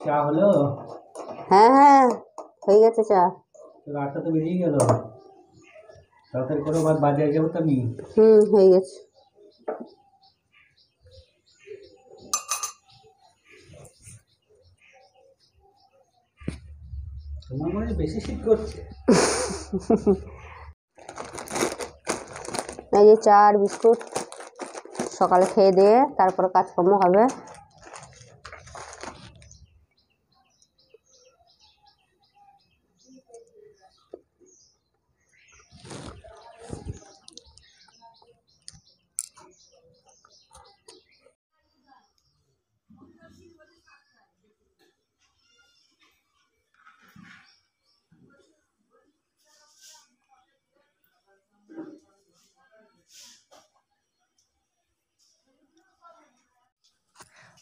চা হলো? হ্যাঁ হ্যাঁ হয়ে গেছে চা। রাতটা তো বেরিয়ে গেল, তাড়াতাড়ি করো, বাজারে যাবো তো আমি। হয়ে গেছে। তোমার মনে হয় বেশি শীত করছে। এই যে চা আর বিস্কুট, সকালে খেয়ে দিয়ে তারপরে কাজকর্ম হবে।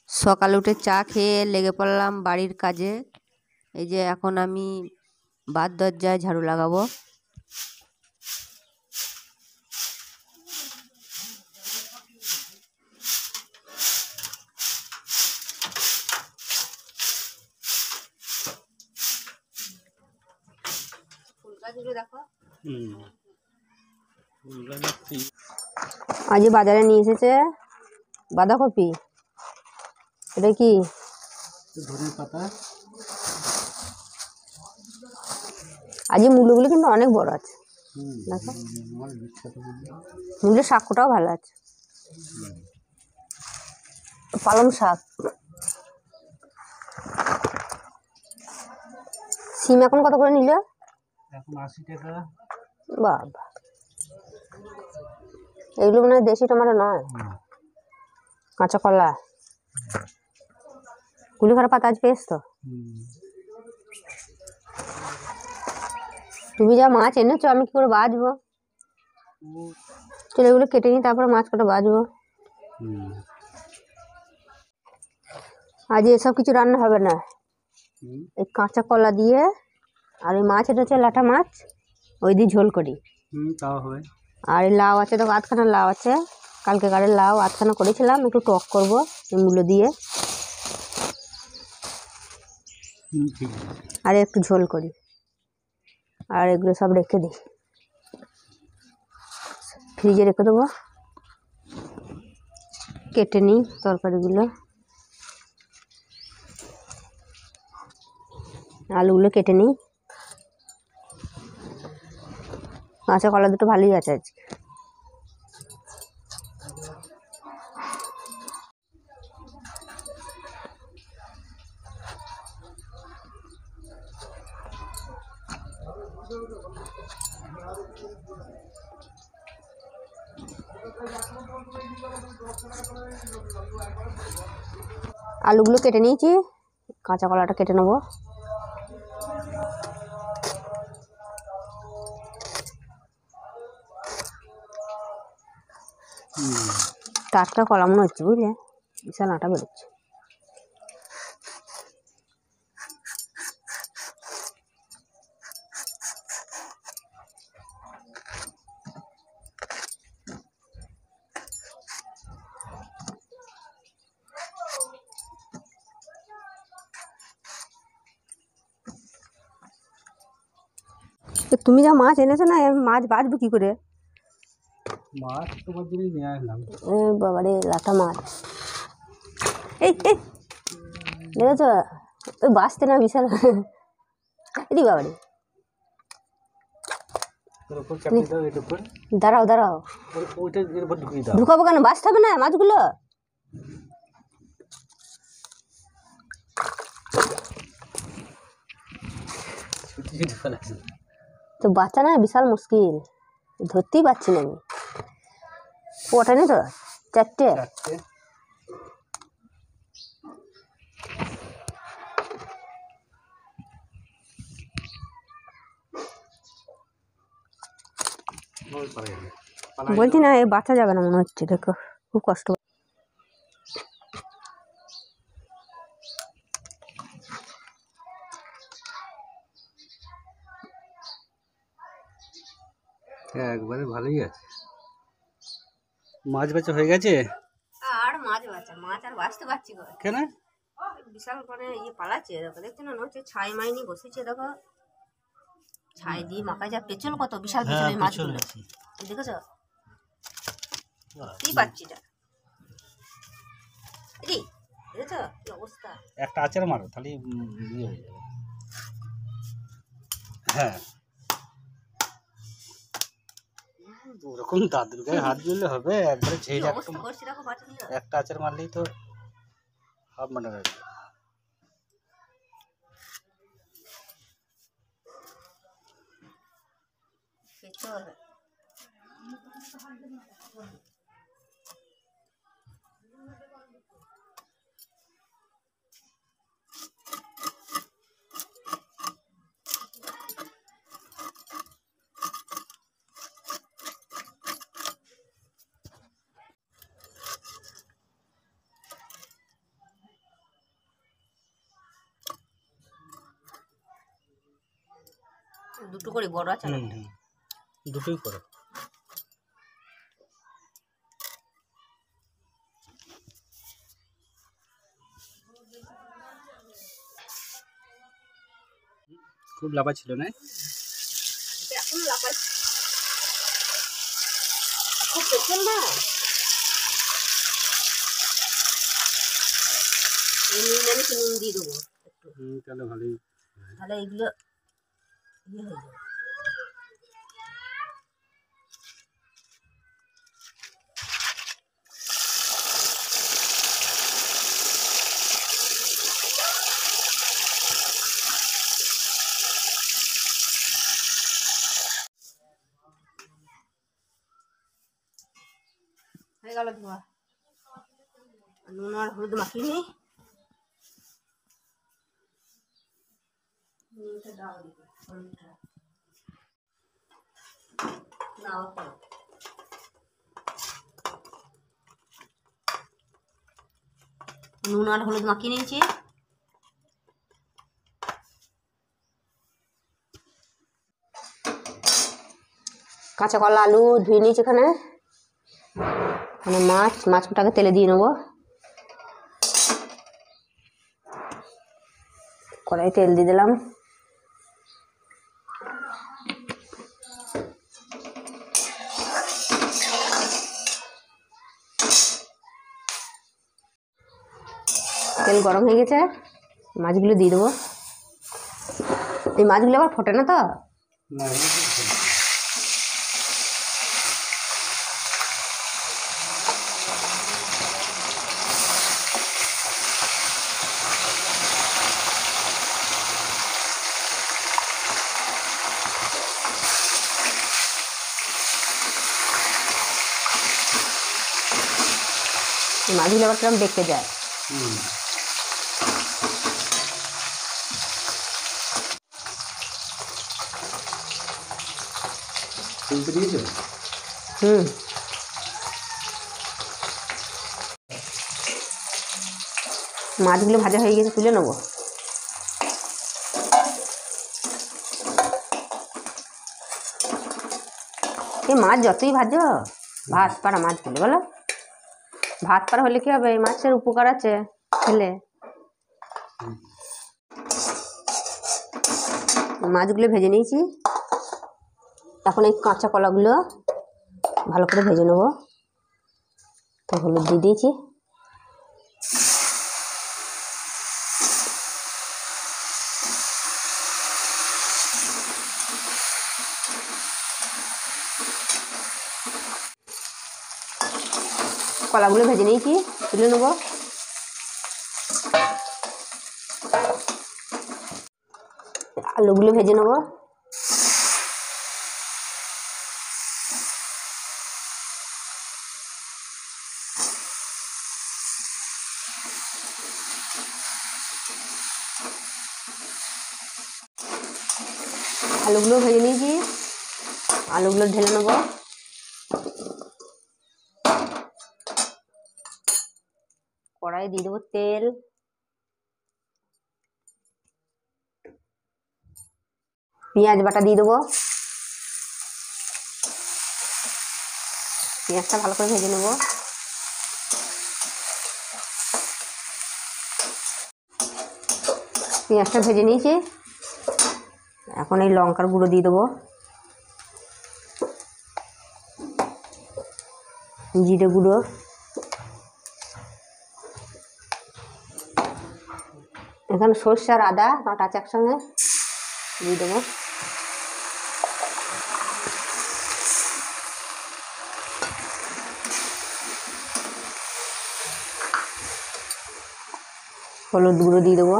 সকালে উঠে চা খেয়ে লেগে পড়লাম বাড়ির কাজে। এই যে এখন আমি বাদ দরজায় ঝাড়ু লাগাবো। দেখো আজ বাজারে নিয়ে এসেছে বাঁধাকপি। এটা কি? ধনের পাতা। আজ মূলগুলো কিন্তু অনেক বড় আছে। দেখো মূলের শাকটাও ভালো আছে। পালং শাক। সিম এখন কত করে নিল? এখন 80 টাকা। বাবা, এগুলো মনে হয় দেশি টমেটো নয়, কাঁচা কলা। কুলেখাড়া পাতা আজ পেয়েছ তো? তুমি যা মাছ এনেছো আমি কি করে বাছবো? চলো এগুলো কেটে নিই, তারপরে মাছ কাটা বাছবো। আজ এসব কিছু রান্না হবে না, এই কাঁচা কলা দিয়ে আর ওই মাছ, এটা হচ্ছে লাটা মাছ, ওই দিয়ে ঝোল করি। তাও হবে। আর এই লাউ আছে, দেখো আধখানা লাউ আছে, কালকে গাড়ির লাউ আধখানা করেছিলাম, একটু টক করবো মূলো দিয়ে, আর একটু ঝোল করি। আর এগুলো সব রেখে দিই, ফ্রিজে রেখে দেবো। কেটে নিই তরকারিগুলো, আলুগুলো কেটে নিই। কাঁচা কলা দুটো ভালোই আছে আজকে। আলুগুলো কেটে নিয়েছি, কাঁচা কলাটা কেটে নেবো। টাটকা কলা মনে হচ্ছে, বুঝলে, বিশাল আটা বেরোচ্ছে। তুমি যা মাছ এনেছো না, মাছ বাছবো কি করে? মাছ তোমার জন্য নিয়ে আসলাম। বাবারে, লাটা মাছ। এই দেখেছ, ওই বাঁচতে না বিশাল। এদি বাবারে, দাঁড়াও দাঁড়াও, ঢুকাবো কেন? বাঁচতে হবে না মাছগুলো। তো বাচ্চা না বিশাল মুশকিল, ধরতেই পারছি না আমি। ওঠেনি তো, চারটে। বলছি না, এ বাচ্চা যাবে না মনে হচ্ছে, দেখো খুব কষ্ট। একবারে ভালোই আছে। মাছ বাছা হয়ে গেছে? আর মাছ বাছা, মাছ আর বাঁচতে পারছি কেন? বিশাল মানে ইয়ে পালাচ্ছে, দেখো দেখছো না, হচ্ছে ছাই মাইনি বসেছে, দেখো ছাই দিয়ে মাখা যা পেছল কত বিশাল পেছল এই মাছগুলো, দেখেছো? কি পাচ্ছি এটা দেখেছো কি অবস্থা? একটা আচার মারো তাহলে ইয়ে হয়ে যাবে। হ্যাঁ ওরকম দাদুর গায়ে হাত দিলে হবে, একবারে কি ঝেড়ে অবস্থা করছি দেখো মাছগুলো। একটা আচার মারলেই তো হাফ মার্ডার হয়ে যাবে। পেছল দুটো করে বড় আছে না? দুটোই করো। খুব লাভা ছিল না? এখন লাফাই খুব পেছল না, নুন এনেছি, নুন দিয়ে দেবো একটু, তাহলে ভালোই। তাহলে এইগুলো ইয়ে হয়ে যাবে। হয়ে গেল ধোয়া, নুন আর হলুদ মাখিয়ে নিই। নুনটা দাও দিকে, হলুদটা দাও তো। নুন আর হলুদ মাখিয়ে নিয়েছি। কাঁচা কলা আলু ধুয়ে নিয়েছি এখানে, মানে মাছটাকে তেলে দিয়ে নেবো। কড়াই তেল দিয়ে দিলাম, তেল গরম হয়ে গেছে, মাছগুলো দিয়ে দেবো। এই মাছগুলো আবার ফোটে না তো? মাছগুলো আবার কিরম দেখতে যায়। তুলতে দিয়েছো? মাছগুলো ভাজা হয়ে গেছে, তুলে নেবো। এই মাছ যতই ভাজো ভাত পাড়া মাছগুলো, বলো ভাত পাড়া হলে কি হবে, এই মাছের উপকার আছে খেলে। মাছগুলো ভেজে নিয়েছি, এখন এই কাঁচা কলাগুলো ভালো করে ভেজে নেবো। তো হলুদ দিয়ে দিয়েছি, কলাগুলো ভেজে নিয়েছি, তুলে নেবো। আলুগুলো ভেজে নেবো, আলুগুলো ভেজে নিয়েছি, আলুগুলো ঢেলে নেবো। কড়াই দিয়ে দেবো তেল, পেঁয়াজ বাটা দিয়ে দেবো, পেঁয়াজটা ভালো করে ভেজে নেবো। পেঁয়াজটা ভেজে নিয়েছি, এখন এই লঙ্কার গুঁড়ো দিয়ে দেবো, জিরে গুঁড়ো, এখানে সর্ষে আর আদা বাটা আছে একসঙ্গে দিয়ে দেবো, হলুদ গুঁড়ো দিয়ে দেবো,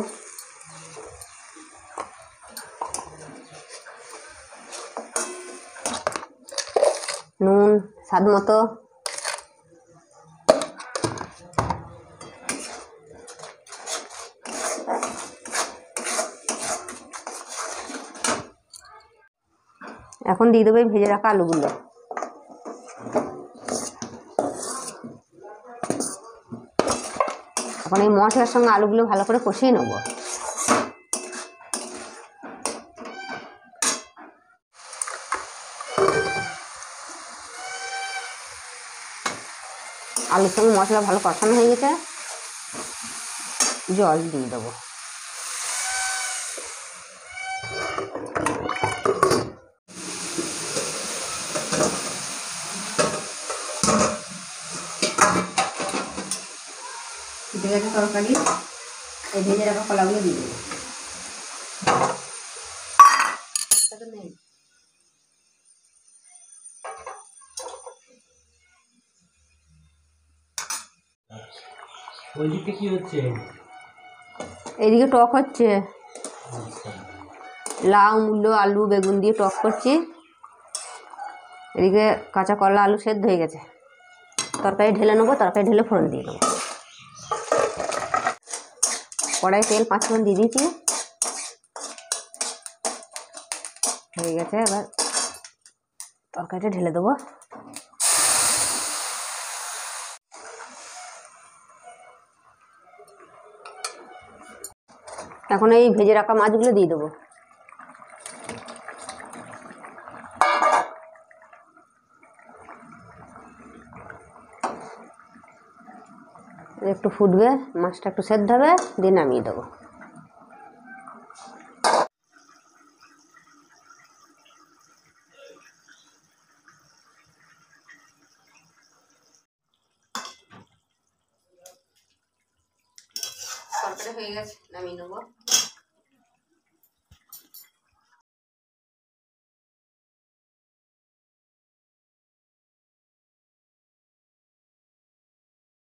নুন স্বাদ মতো, এখন দিয়ে দেবো এই ভেজে রাখা আলুগুলো। এখন এই মশলার সঙ্গে আলুগুলো ভালো করে কষিয়ে নেব। আলুর সঙ্গে মশলা ভালো কষানো হয়ে গেছে, জল দিয়ে দেবো। ফুটে গেছে তরকারি, এই ভেজে রাখা কলাগুলো দিয়ে দেবো। ওই দিকে কি হচ্ছে? এইদিকে টক হচ্ছে, লাউ মূলো আলু বেগুন দিয়ে টক করছি, এদিকে কাঁচা কলা আলু সেদ্ধ হয়ে গেছে, তরকারি ঢেলে নেবো, তরকারি ঢেলে ফোড়ন দিয়ে দেবো। কড়াই তেল 5 ফোড়ন দিয়ে দিয়েছি, হয়ে গেছে, এবার তরকারিটা ঢেলে দেবো। এখন এই ভেজে রাখা মাছগুলো দিয়ে দেবো। একটু ফুটবে, মাছটা একটু সেদ্ধ হবে, দিয়ে নামিয়ে দেবো। তরকারি হয়ে গেছে, নামিয়ে নেবো।